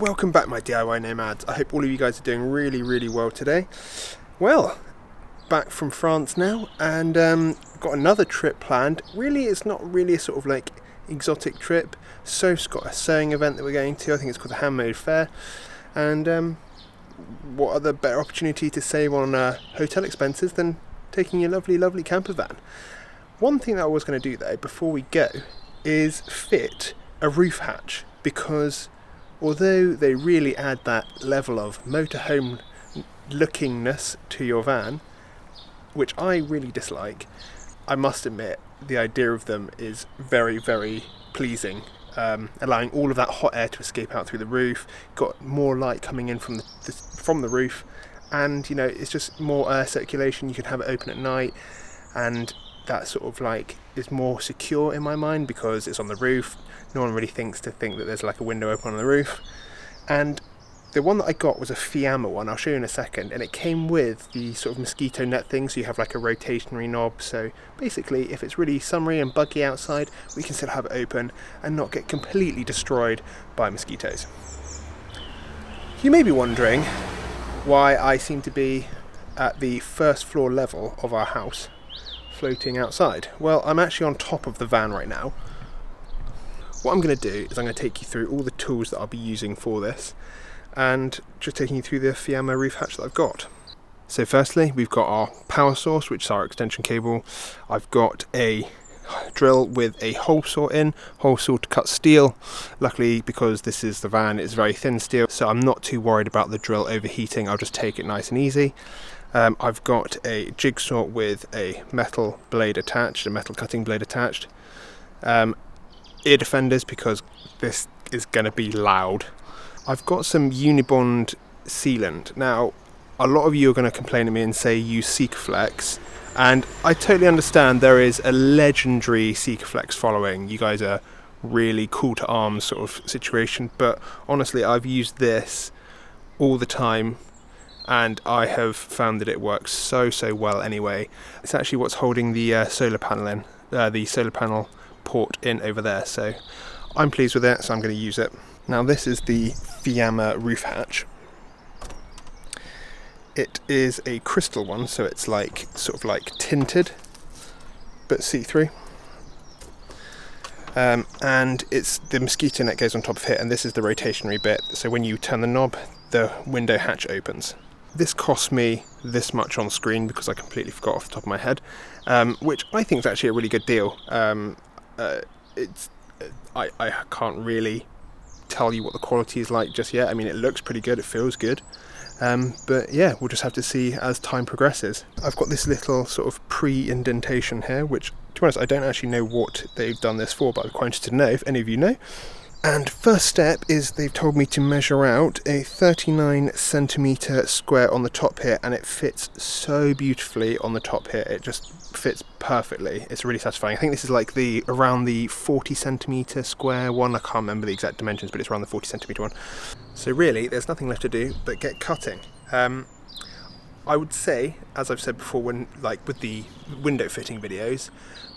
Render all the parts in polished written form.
welcome back my DIY nomads. I hope all of you guys are doing really well today. Well, back from France now, and got another trip planned. Really, it's not really a sort of like exotic trip. Soph's got a sewing event that we're going to. I think it's called the Handmade Fair, and what other better opportunity to save on hotel expenses than taking your lovely camper van. One thing that I was going to do though before we go is fit a roof hatch, because although they really add that level of motorhome lookingness to your van, which I really dislike, I must admit the idea of them is very pleasing, allowing all of that hot air to escape out through the roof, got more light coming in from the roof, and you know, it's just more air circulation. You can have it open at night, and that sort of like is more secure in my mind because it's on the roof. No one really thinks that there's like a window open on the roof. And the one that I got was a Fiamma one, I'll show you in a second, and it came with the sort of mosquito net thing, so you have like a rotationary knob, so basically if it's really summery and buggy outside, we can still have it open and not get completely destroyed by mosquitoes. You may be wondering why I seem to be at the first floor level of our house, floating outside. Well, I'm actually on top of the van right now. What I'm going to do is I'm going to take you through all the tools that I'll be using for this, and just taking you through the Fiamma roof hatch that I've got. So firstly, we've got our power source, which is our extension cable. I've got a drill with a hole saw to cut steel. Luckily, because this is the van, it's very thin steel, so I'm not too worried about the drill overheating. I'll just take it nice and easy. I've got a jigsaw with a metal blade attached, a metal cutting blade attached. Ear defenders, because this is going to be loud. I've got some Unibond sealant. Now, a lot of you are going to complain at me and say use Sikaflex, and I totally understand there is a legendary Sikaflex following. You guys are really cool to arms sort of situation, but honestly, I've used this all the time, and I have found that it works so well anyway. It's actually what's holding the solar panel in, the solar panel port in over there, so I'm pleased with it, so I'm going to use it. Now this is the Fiamma roof hatch. It is a crystal one, so it's like sort of like tinted but see-through, and it's the mosquito net goes on top of it, and this is the rotationary bit, so when you turn the knob the window hatch opens. This cost me this much on screen because I completely forgot off the top of my head, which I think is actually a really good deal. I can't really tell you what the quality is like just yet. I mean, it looks pretty good, it feels good, but yeah, we'll just have to see as time progresses. I've got this little sort of pre-indentation here, which, to be honest, I don't actually know what they've done this for, but I'm quite interested to know if any of you know. And first step is they've told me to measure out a 39 centimetre square on the top here, and it fits so beautifully on the top here. It just fits perfectly. It's really satisfying. I think this is like around the 40 centimetre square one. I can't remember the exact dimensions, but it's around the 40 centimetre one. So really, there's nothing left to do but get cutting. I would say, as I've said before, when like with the window fitting videos,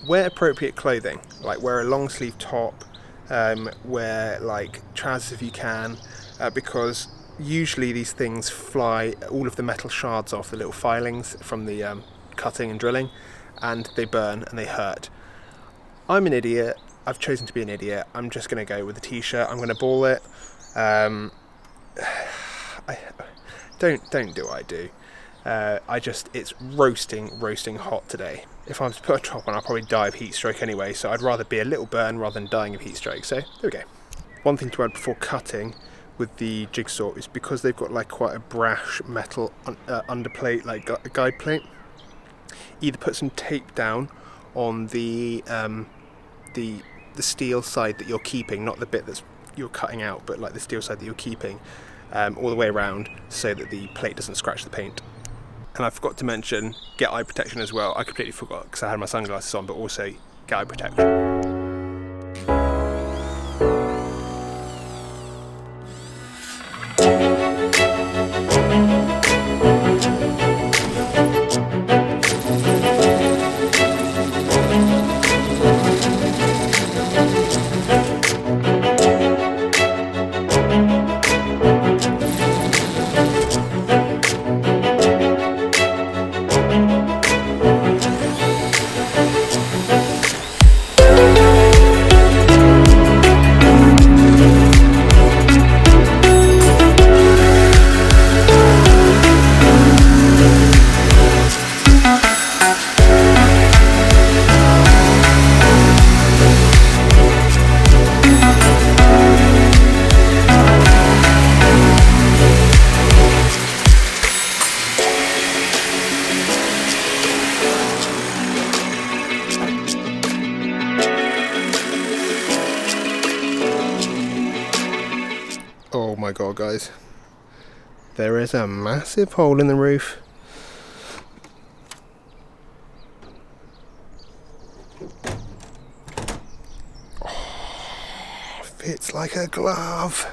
wear appropriate clothing. Like wear a long sleeve top. Wear like trousers if you can, because usually these things fly all of the metal shards off, the little filings from the cutting and drilling, and they burn and they hurt. I'm an idiot. I've chosen to be an idiot. I'm just going to go with a t-shirt. I'm going to ball it. Don't do what I do. It's roasting hot today. If I was to put a top on, I'll probably die of heat stroke anyway, so I'd rather be a little burn rather than dying of heat stroke. So there we go. One thing to add before cutting with the jigsaw is, because they've got like quite a brash metal underplate, like a guide plate, either put some tape down on the steel side that you're keeping, not the bit that's you're cutting out, but like the steel side that you're keeping, all the way around, so that the plate doesn't scratch the paint. And I forgot to mention, get eye protection as well. I completely forgot because I had my sunglasses on, but also get eye protection. my god, guys. There is a massive hole in the roof. Oh, fits like a glove.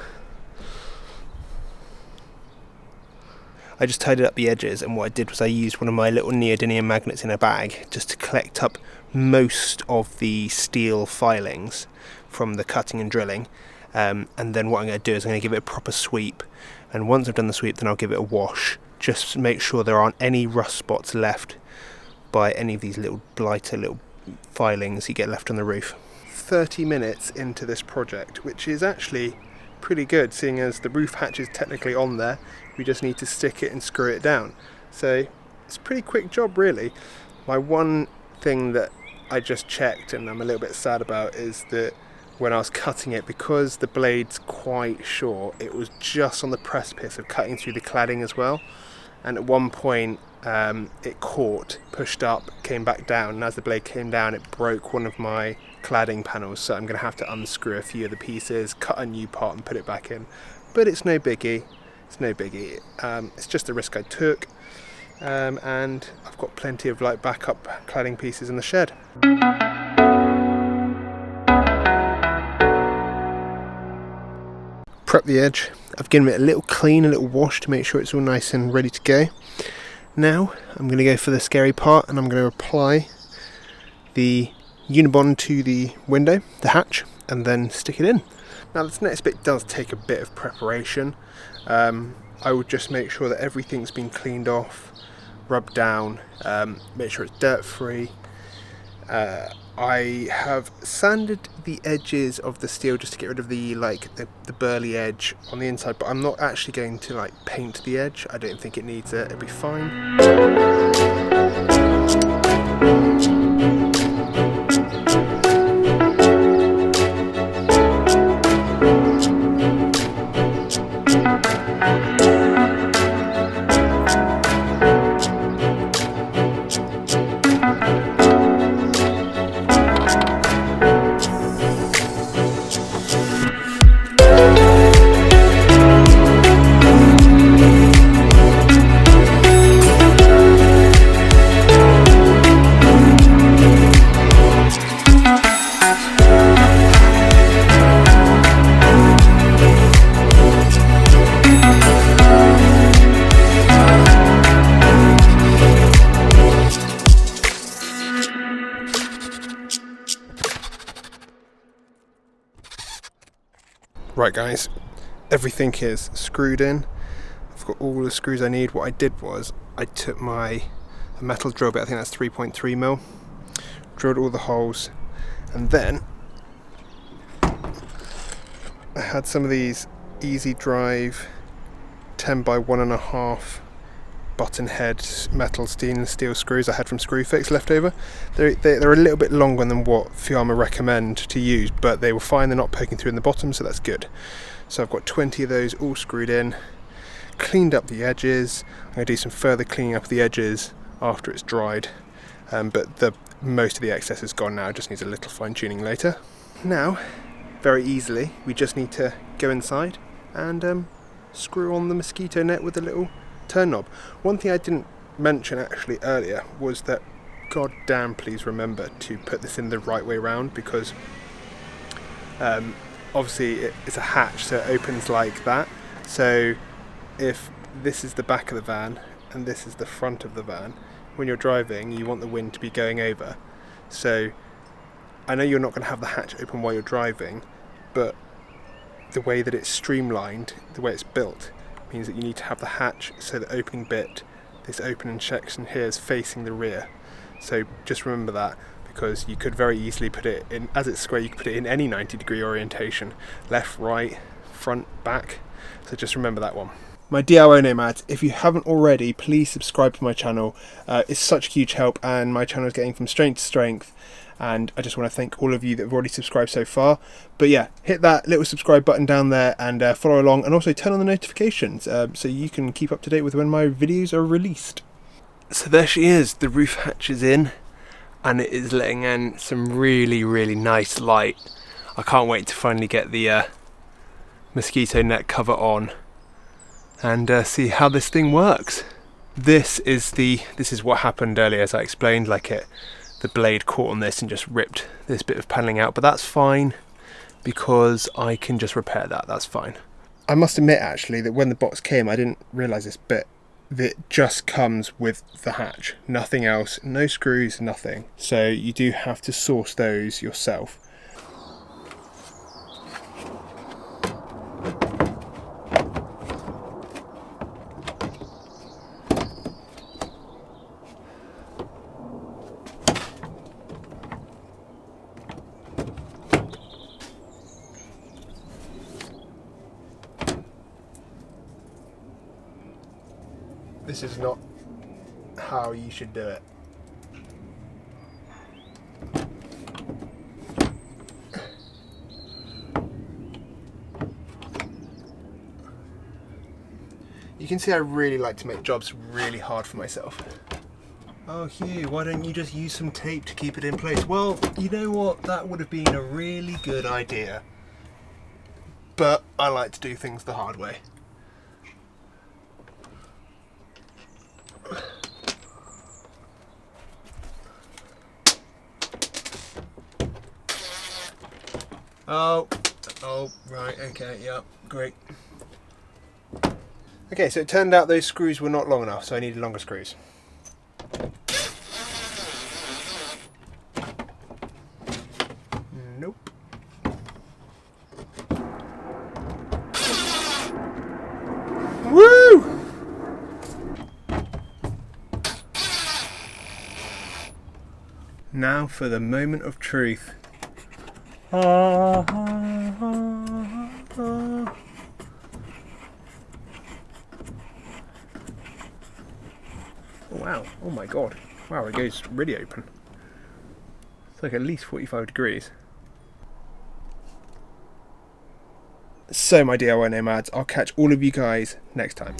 I just tidied up the edges, and what I did was I used one of my little neodymium magnets in a bag just to collect up most of the steel filings from the cutting and drilling. And then what I'm going to do is I'm going to give it a proper sweep, and once I've done the sweep then I'll give it a wash, just to make sure there aren't any rust spots left by any of these little blighter little filings you get left on the roof. 30 minutes into this project, which is actually pretty good, seeing as the roof hatch is technically on there. We just need to stick it and screw it down, so it's a pretty quick job really. My one thing that I just checked and I'm a little bit sad about is that when I was cutting it, because the blade's quite short, it was just on the precipice of cutting through the cladding as well, and at one point it caught, pushed up, came back down, and as the blade came down it broke one of my cladding panels, so I'm going to have to unscrew a few of the pieces, cut a new part and put it back in. But it's no biggie, it's no biggie. It's just a risk I took, and I've got plenty of like backup cladding pieces in the shed. Prep the edge. I've given it a little clean, a little wash to make sure it's all nice and ready to go. Now I'm going to go for the scary part, and I'm going to apply the Unibond to the window, the hatch, and then stick it in. Now this next bit does take a bit of preparation. I would just make sure that everything's been cleaned off, rubbed down, make sure it's dirt free. I have sanded the edges of the steel just to get rid of the burly edge on the inside, but I'm not actually going to like paint the edge. I don't think it needs it, it'll be fine. Right guys, everything is screwed in. I've got all the screws I need. What I did was I took my metal drill bit, I think that's 3.3mm, drilled all the holes, and then I had some of these Easy Drive 10 by 1.5 button head metal stainless steel screws I had from Screwfix left over. They're a little bit longer than what Fiamma recommend to use, but they were fine, they're not poking through in the bottom, so that's good. So I've got 20 of those all screwed in, cleaned up the edges. I'm going to do some further cleaning up of the edges after it's dried, but most of the excess is gone now, it just needs a little fine tuning later. Now, very easily, we just need to go inside and screw on the mosquito net with a little turn knob. One thing I didn't mention actually earlier was that, god damn, please remember to put this in the right way round, because obviously it's a hatch, so it opens like that. So if this is the back of the van and this is the front of the van, when you're driving you want the wind to be going over. So I know you're not going to have the hatch open while you're driving, but the way that it's streamlined, the way it's built, means that you need to have the hatch so the opening bit, this opening section here, is facing the rear. So just remember that, because you could very easily put it in, as it's square, you could put it in any 90-degree orientation, left, right, front, back. So just remember that one. My DIY nomads, if you haven't already, please subscribe to my channel. It's such a huge help, and my channel is getting from strength to strength, and I just want to thank all of you that have already subscribed so far. But yeah, hit that little subscribe button down there and follow along, and also turn on the notifications so you can keep up to date with when my videos are released. So there she is, the roof hatch is in, and it is letting in some really, really nice light. I can't wait to finally get the mosquito net cover on and see how this thing works. This is what happened earlier, as I explained. The blade caught on this and just ripped this bit of paneling out, but that's fine because I can just repair that. That's fine. I must admit actually that when the box came, I didn't realise this, but it just comes with the hatch, nothing else, no screws, nothing. So you do have to source those yourself. This is not how you should do it. You can see I really like to make jobs really hard for myself. Oh Hugh, why don't you just use some tape to keep it in place? Well, you know what? That would have been a really good idea. But I like to do things the hard way. Oh, right, okay, yeah, great. Okay, so it turned out those screws were not long enough, so I needed longer screws. Nope. Woo! Now for the moment of truth. Wow, oh my god. Wow, it goes really open. It's like at least 45 degrees. So my DIY nomads, I'll catch all of you guys next time.